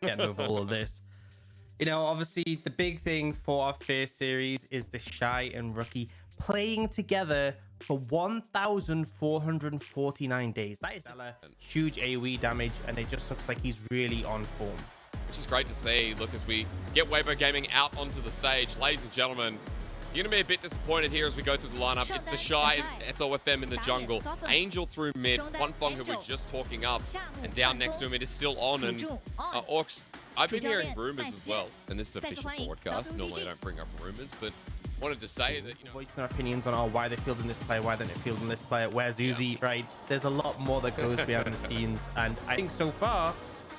getting over all of this. You know, obviously, the big thing for our first series is the Shy and Rookie playing together for 1,449 days. That is huge AoE damage, and it just looks like he's really on form. Which is great to see. Look, as we get Wbg Gaming out onto the stage, ladies and gentlemen, you're going to be a bit disappointed here as we go through the lineup. It's the Shy and SOFM in the jungle. Angel through mid. Wanfeng, who we're just talking up, and down next to him, it is still on. And Orcs, I've been hearing rumors as well, and this is official broadcast. Normally I don't bring up rumors, but wanted to say that, you know, voicing their opinions on why they're fielding this player, why they're not fielding this player, where's Uzi, right? There's a lot more that goes behind the scenes, and I think so far,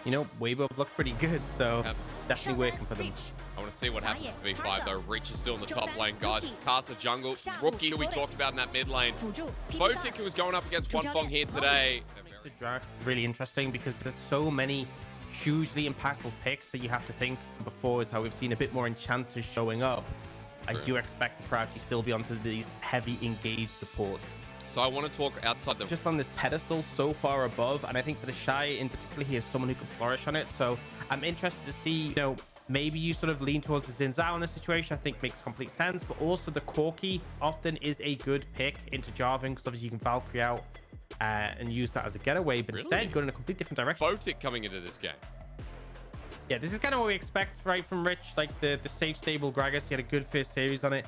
you know, Weibo look pretty good, so definitely working for them. I want to see what happens with V5 though. Reach is still in the top lane, guys. It's Casa jungle. Rookie, who we talked about in that mid lane. Photic, who was going up against Wanfeng here today. The draft is really interesting because there's so many hugely impactful picks that you have to think before, is how we've seen a bit more enchanters showing up. I do expect the priority still be onto these heavy engaged supports. So I want to talk outside the... Just on this pedestal so far above, and I think for the Shy in particular, he is someone who can flourish on it. So I'm interested to see, you know, maybe you sort of lean towards the Xin Zhao in this situation. I think makes complete sense, but also the Corki often is a good pick into Jarvan, because obviously you can Valkyrie out and use that as a getaway, but instead go in a complete different direction. Photic coming into this game. Yeah, this is kind of what we expect, right, from Rich. Like the safe, stable Gragas. He had a good first series on it.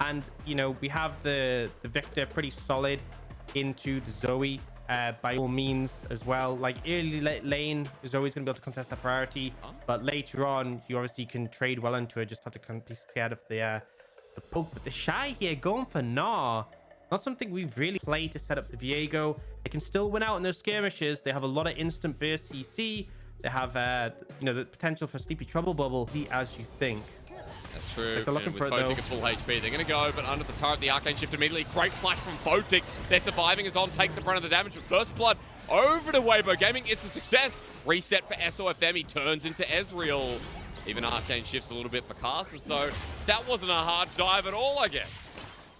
And, you know, we have the Victor pretty solid into the Zoe by all means as well. Like early lane, Zoe's going to be able to contest that priority. But later on, you obviously can trade well into it. Just have to kind of be scared of the poke. But the Shy here going for Gnar. Not something we've really played to set up the Viego. They can still win out in those skirmishes. They have a lot of instant burst CC. They have, you know, the potential for Sleepy Trouble Bubble, as you think. That's true. So they're looking for it, though. Photic at full HP. They're going to go, but under the turret, the Arcane Shift immediately. Great flash from Photic. They're surviving as On takes the brunt of the damage with First Blood over to Wbg Gaming. It's a success. Reset for SOFM. He turns into Ezreal. Even Arcane Shifts a little bit for Casa, so that wasn't a hard dive at all, I guess.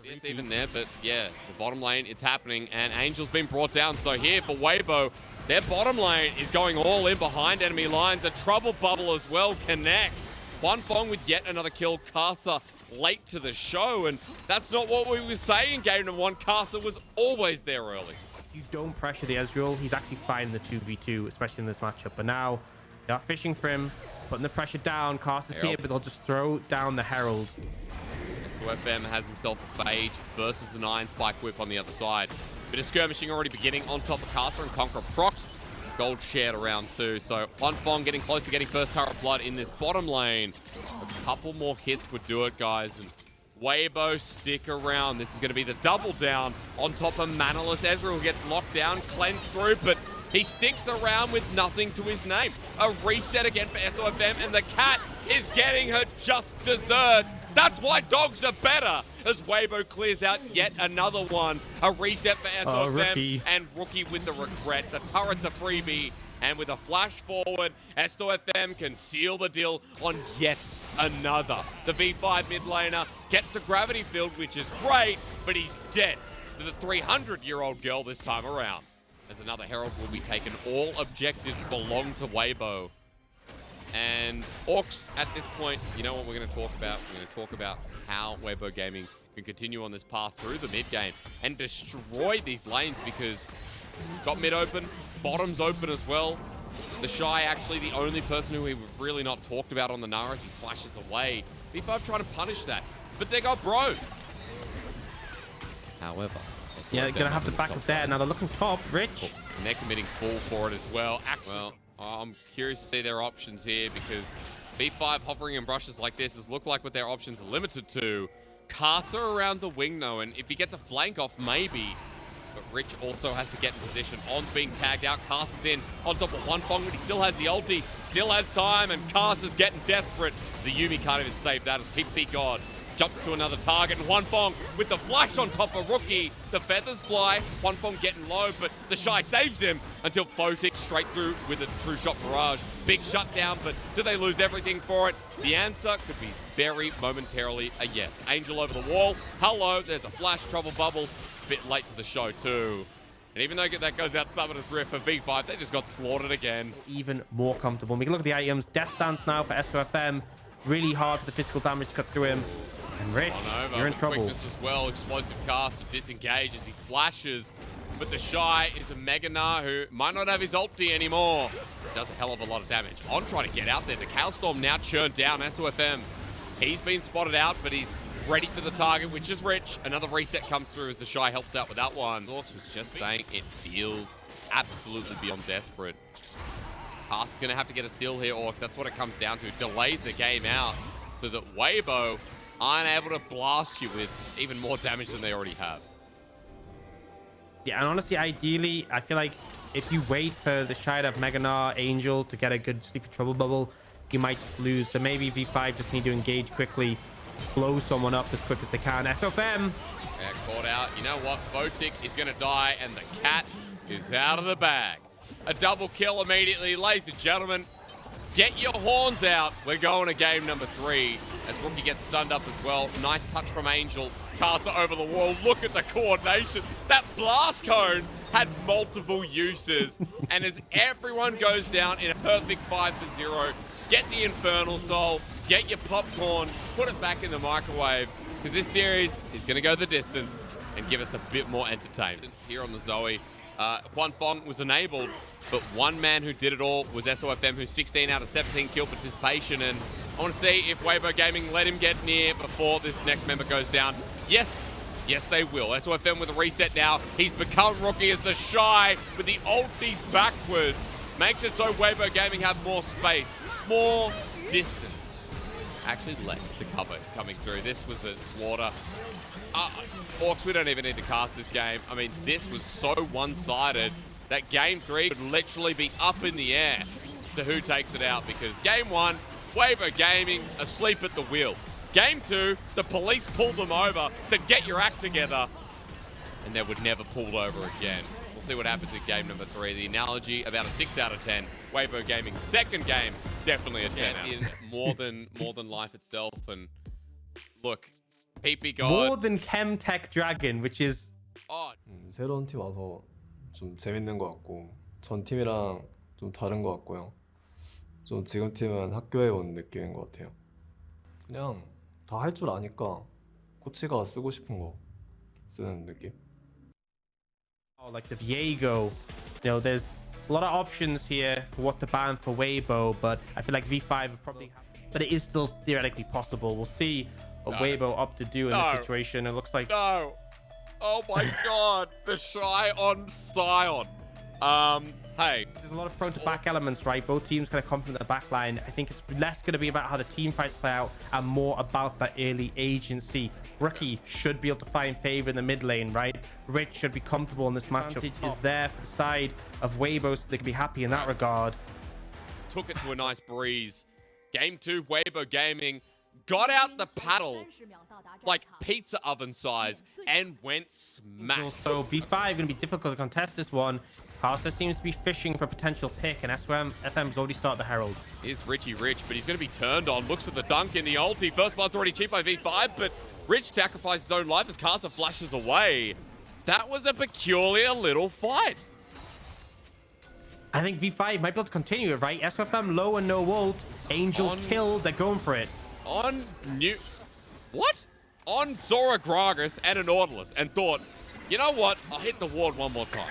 It's even there, but yeah, the bottom lane, it's happening, and Angel's been brought down. So here for Weibo, their bottom lane is going all in behind enemy lines. The Trouble Bubble as well connects. Wanfeng with yet another kill. Casa late to the show, and that's not what we were saying in Game number 1. Casa was always there early. You don't pressure the Ezreal. He's actually fine in the 2v2, especially in this matchup. But now they are fishing for him, putting the pressure down. Casa's here, but they'll just throw down the Herald. SOFM has himself a Phage versus the 9 Spike Whip on the other side. Bit of skirmishing already beginning on top of Casa, and Conqueror procs. Gold shared around too. So Wanfeng getting close to getting first turret blood in this bottom lane. A couple more hits would do it, guys. And Weibo stick around. This is going to be the double down on top of Manaless. Ezreal gets locked down, cleansed through, but he sticks around with nothing to his name. A reset again for SOFM, and the cat is getting her just desserts. That's why dogs are better, as Weibo clears out yet another one. A reset for SOFM, and Rookie with the regret. The turret's a freebie, and with a flash forward, SOFM can seal the deal on yet another. The V5 mid laner gets a gravity field, which is great, but he's dead to the 300-year-old girl this time around. As another Herald will be taken, all objectives belong to Weibo. And Orcs, at this point, you know what we're going to talk about? We're going to talk about how Wbg Gaming can continue on this path through the mid game and destroy these lanes, because got mid open, bottom's open as well. The Shy actually the only person who we've really not talked about on the Gnar as he flashes away. V5 trying to punish that, but they got bros. However, yeah, they're going to have to back up there. Now they're looking top, Rich. And they're committing full for it as well. Actually, well, I'm curious to see their options here, because V5 hovering in brushes like this look like what their options are limited to. Casa around the wing though, and if he gets a flank off, maybe. But Rich also has to get in position. On's being tagged out, Casa's in on top of Wanfeng, but he still has the ulti, still has time, and Casa's getting desperate. The Yuumi can't even save that as Pig God jumps to another target, and Wanfeng with the flash on top of Rookie. The feathers fly, Wanfeng getting low, but the Shy saves him until Photic straight through with a true shot barrage. Big shutdown, but do they lose everything for it? The answer could be very momentarily a yes. Angel over the wall, hello, there's a flash trouble bubble, bit late to the show too. And even though that goes out Summoner's Rift for V5, they just got slaughtered again. Even more comfortable. We can look at the items. Death Stance now for SOFM. Really hard for the physical damage to cut through him. And Rich, you're in trouble. Quickness as well. Explosive cast to disengage as he flashes. But the Shy is a Mega Gnar who might not have his ulti anymore. Does a hell of a lot of damage. On trying to get out there. The Chaos Storm now churned down. SOFM. He's been spotted out, but he's ready for the target, which is Rich. Another reset comes through as the Shy helps out with that one. Zorks was just saying it feels absolutely beyond desperate. Haas is going to have to get a steal here, Orcs. That's what it comes down to. Delay the game out so that Weibo aren't able to blast you with even more damage than they already have. Yeah, and honestly, ideally, I feel like if you wait for the Shy to have Mega Gnar, Angel to get a good Sleepy Trouble bubble, you might just lose. So maybe V5 just need to engage quickly, blow someone up as quick as they can. SOFM. Yeah, caught out. You know what? Photic is going to die, and the cat is out of the bag. A double kill immediately. Ladies and gentlemen, get your horns out. We're going to game number 3 as Rookie gets stunned up as well. Nice touch from Angel. Caster over the wall. Look at the coordination. That blast cone had multiple uses. And as everyone goes down in a perfect 5-0, get the Infernal Soul, get your popcorn, put it back in the microwave, because this series is going to go the distance and give us a bit more entertainment. Here on the Zoe, Quan Fong was enabled, but one man who did it all was SOFM, who's 16 out of 17 kill participation, and I want to see if Wbg Gaming let him get near before this next member goes down. Yes, they will. SOFM with a reset now. He's become Rookie as the Shy with the ulti backwards. Makes it so Wbg Gaming have more space, more distance. Actually less to cover coming through. This was a slaughter. Orcs, we don't even need to cast this game. I mean, this was so one-sided that game 3 would literally be up in the air to who takes it out, because game 1, Wbg Gaming asleep at the wheel. Game 2, the police pulled them over, said get your act together, and they would never pulled over again. We'll see what happens in game number 3. The analogy about a 6 out of 10. Wbg Gaming's second game, definitely a 10 out. In more than life itself. And look, PP God. More than Chemtech Dragon, which is odd. 새로운 팀 와서 좀 재밌는 것 같고 전 팀이랑 좀 다른 것 같고요. 좀 지금 팀은 학교에 온 느낌인 것 같아요. 그냥 다 할 줄 아니까 코치가 쓰고 싶은 거 쓰는 느낌. oh, like the Viego. You know, there's a lot of options here for what to ban for Weibo, but I feel like V5 would probably have, but it is still theoretically possible. We'll see what Weibo up to do in this situation. It looks like No. Oh my God. The Shy on Scion. Hey. there's a lot of front to back elements, right? Both teams kind of confident in the back line. I think it's less going to be about how the team fights play out and more about that early agency. Rookie should be able to find favor in the mid lane, right? Rich should be comfortable in this matchup. Is there for the side of Weibo, so they can be happy in that regard. Took it to a nice breeze. Game 2, Wbg Gaming got out the paddle like pizza oven size and went smack. So V5 going to be difficult to contest this one. Caster seems to be fishing for a potential pick, and FM's already started the Herald. Here's Richie Rich, but he's going to be turned on. Looks at the dunk in the ulti. First blood's already cheap by V5, but Rich sacrifices his own life as Caster flashes away. That was a peculiar little fight. I think V5 might be able to continue it, right? SFM low and no ult. Angel killed. They're going for it. On Zora Gragas and a Nautilus, and thought, you know what? I'll hit the ward one more time.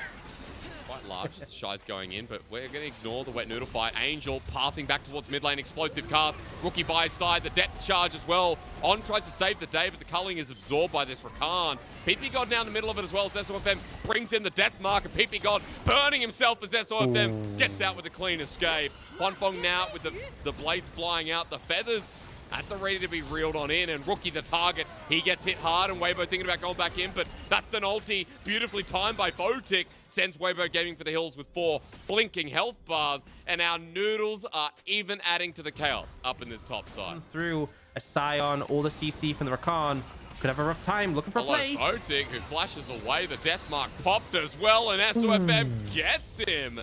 Quite large as Shy's going in, but we're going to ignore the wet noodle fight. Angel pathing back towards mid lane, explosive cast. Rookie by his side, the depth charge as well. On tries to save the day, but the culling is absorbed by this Rakan. PP God now in the middle of it as well as SOFM brings in the death mark, and PP God burning himself as SOFM gets out with a clean escape. Quan Fong now with the blades flying out, the feathers at the ready to be reeled on in, and Rookie the target. He gets hit hard, and Weibo thinking about going back in, but that's an ulti beautifully timed by Photic. Sends Wbg Gaming for the hills with 4 blinking health bars, and our noodles are even adding to the chaos up in this top side. Through a Scion, all the CC from the Rakan. Could have a rough time looking for a play. Photic, who flashes away. The death mark popped as well, and SOFM gets him.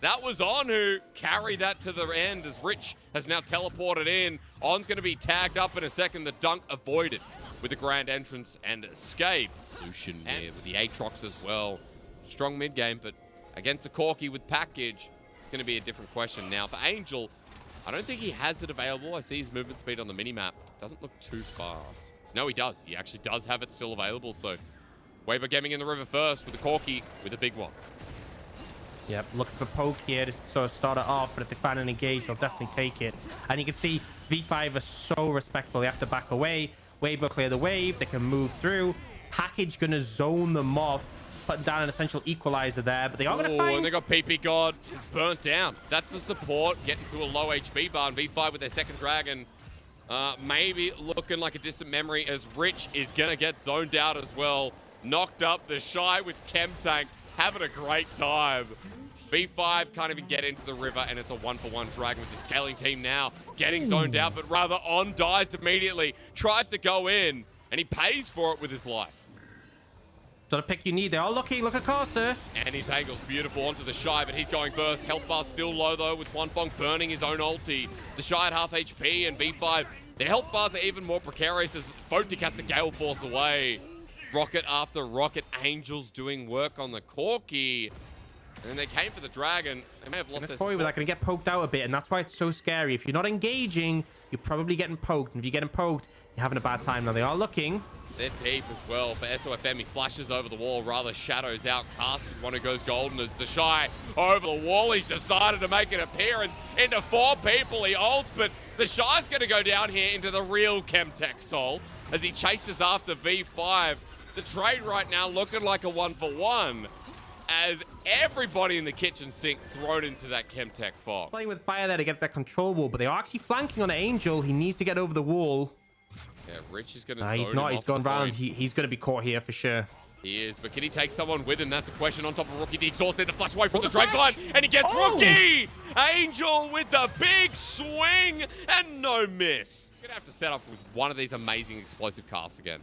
That was On who carried that to the end as Rich has now teleported in. On's going to be tagged up in a second. The dunk avoided with the grand entrance and escape. Lucian there with the Aatrox as well. Strong mid game, but against a Corki with package, it's going to be a different question. Now, for Angel, I don't think he has it available. I see his movement speed on the minimap. Doesn't look too fast. No, he does. He actually does have it still available, so Wbg Gaming in the river first with the Corki with a big one. Yep, looking for poke here to sort of start it off, but if they find an engage, they'll definitely take it. And you can see V5 are so respectful. They have to back away. Wbg clear the wave. They can move through. Package gonna zone them off, putting down an essential equalizer there, but they are gonna find... and they got PP God burnt down. That's the support getting to a low HP bar, and V5 with their second dragon. Maybe looking like a distant memory as Rich is gonna get zoned out as well. Knocked up the Shy with Chem Tank, having a great time. V5 can't even get into the river, and it's a 1-for-1 dragon with the scaling team now getting zoned out, but rather On dies immediately, tries to go in, and he pays for it with his life. Sort of pick you need. They're all looking. Look at Corsa. And his angle's beautiful onto the Shy, but he's going first. Health bar's still low, though, with Wonfong burning his own ulti. The Shy at half HP, and V5, their health bars are even more precarious as Photic has to Gale Force away. Rocket after rocket. Angels doing work on the Corki. And then they came for the dragon. They may have lost their support. They're going to get poked out a bit, and that's why it's so scary. If you're not engaging, you're probably getting poked. And if you're getting poked, you're having a bad time. Now, they are looking. They're deep as well. For SOFM, he flashes over the wall, rather shadows out. Cast is one who goes golden as the Shy over the wall. He's decided to make an appearance into 4 people. He ults, but the Shy's going to go down here into the real Chemtech Soul as he chases after V5. The trade right now looking like a 1-for-1 as everybody in the kitchen sink thrown into that Chemtech fog. Playing with fire there to get that control wall, but they are actually flanking on Angel. He needs to get over the wall. Yeah, Rich is going to He's not. He's gone round. He's going to be caught here for sure. He is, but can he take someone with him? That's a question. On top of Rookie, the exhaust there to flash away from the drag line, and he gets Rookie! Angel with the big swing and no miss. Gonna have to set up with one of these amazing explosive casts again.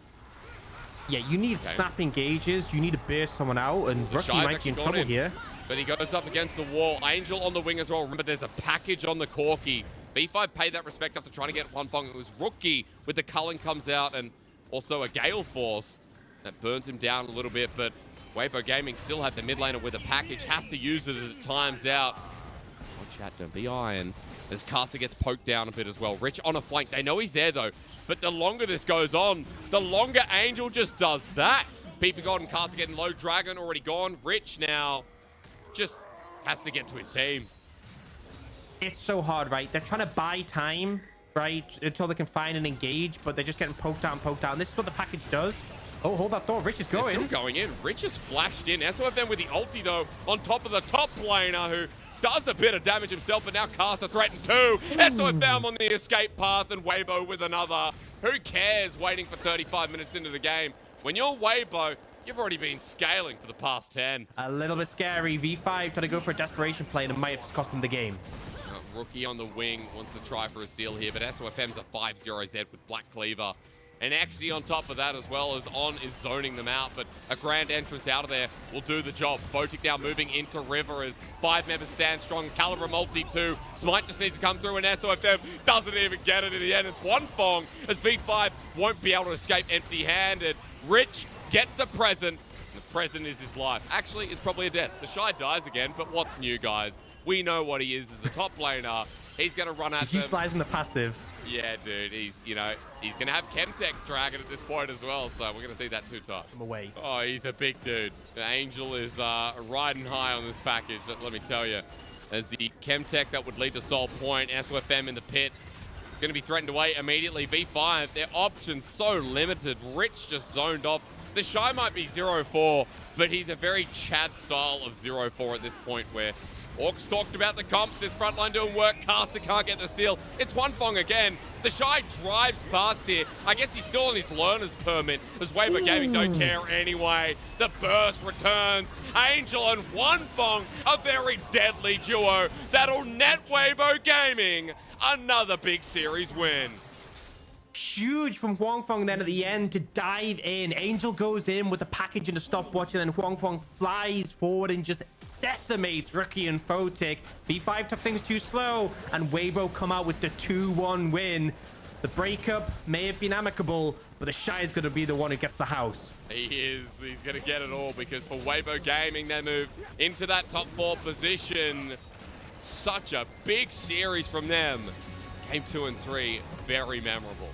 Yeah, you need snap engages. You need to burst someone out, and Rookie might be in trouble here. But he goes up against the wall. Angel on the wing as well. Remember, there's a package on the Corki. V5 paid that respect after trying to get Wonfong. It was Rookie with the Cullen comes out, and also a Gale Force that burns him down a little bit. But Wbg Gaming still had the mid laner with a package. Has to use it as it times out. Watch out, don't be iron. As Caster gets poked down a bit as well. Rich on a flank. They know he's there, though. But the longer this goes on, the longer Angel just does that. PP God and Caster getting low. Dragon already gone. Rich now just has to get to his team. It's so hard, right? They're trying to buy time, right, until they can find and engage, but they're just getting poked out and poked out. And this is what the package does. Oh, hold that door. Rich is going. They're still going in. Rich is flashed in. SOFM with the ulti, though, on top of the top laner, who does a bit of damage himself, but now Caster threatened too. SOFM on the escape path, and Weibo with another. Who cares waiting for 35 minutes into the game? When you're Weibo, you've already been scaling for the past 10. A little bit scary. V5 trying to go for a desperation play, and it might have just cost them the game. Rookie on the wing wants to try for a steal here, but SOFM's a 5-0Z with Black Cleaver. And XG on top of that, as well as On is zoning them out, but a grand entrance out of there will do the job. Photic now moving into River as 5 members stand strong. Caliber multi 2. Smite just needs to come through, and SOFM doesn't even get it in the end. It's Wonfong as V5 won't be able to escape empty-handed. Rich gets a present. The present is his life. Actually, it's probably a death. The Shy dies again, but what's new, guys? We know what he is as the top laner. He's going to run at them. He flies in the passive. Yeah, dude. He's going to have Chemtech Dragon at this point as well, so we're going to see that 2 times. I'm away. Oh, he's a big dude. The Angel is riding high on this package, let me tell you. As the Chemtech that would lead to Soul Point, SOFM in the pit. Going to be threatened away immediately. V5, their options so limited. Rich just zoned off. The Shy might be 0-4, but he's a very Chad style of 0-4 at this point where Orcs talked about the comps, this front line doing work, Caster can't get the steal. It's Wonfong again. The Shy drives past here. I guess he's still on his learner's permit, as Wbg Gaming don't care anyway. The burst returns. Angel and Wonfong, a very deadly duo that'll net Wbg Gaming another big series win. Huge from Wonfong then at the end to dive in. Angel goes in with the package and a stopwatch, and then Wonfong flies forward and just decimates Rookie and Photic. V5 took things too slow, and Weibo come out with the 2-1 win. The breakup may have been amicable, but the Shy is going to be the one who gets the house. He is. He's going to get it all because for Weibo Gaming, they move into that top 4 position. Such a big series from them. Game 2 and 3, very memorable.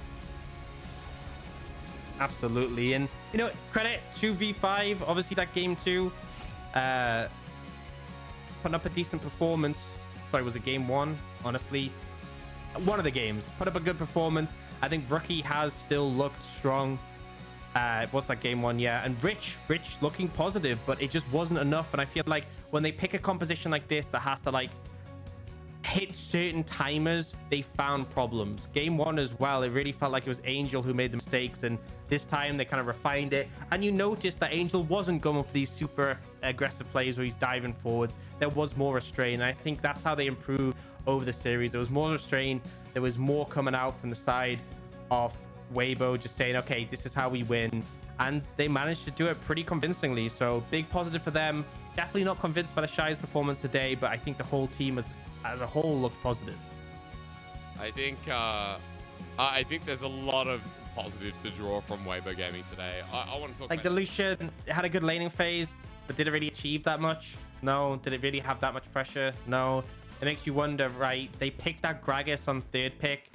Absolutely. And, you know, credit to V5. Obviously, that game 2, putting up a decent performance. Sorry, was it game 1? Honestly, one of the games. Put up a good performance. I think Rookie has still looked strong. What's that game 1? Yeah. And Rich looking positive, but it just wasn't enough. And I feel like when they pick a composition like this that has to, like, hit certain timers, they found problems. Game 1 as well, it really felt like it was Angel who made the mistakes, and this time they kind of refined it. And you noticed that Angel wasn't going for these super aggressive plays where he's diving forwards. There was more restraint, and I think that's how they improved over the series. There was more restraint, there was more coming out from the side of Weibo, just saying, okay, this is how we win, and they managed to do it pretty convincingly. So big positive for them. Definitely not convinced by the Shy's performance today, but I think the whole team as a whole looked positive. I think there's a lot of positives to draw from Weibo Gaming today. I want to talk like the Lucian had a good laning phase, but did it really achieve that much? No. Did it really have that much pressure? No. It makes you wonder, right? They picked that Gragas on 3rd pick.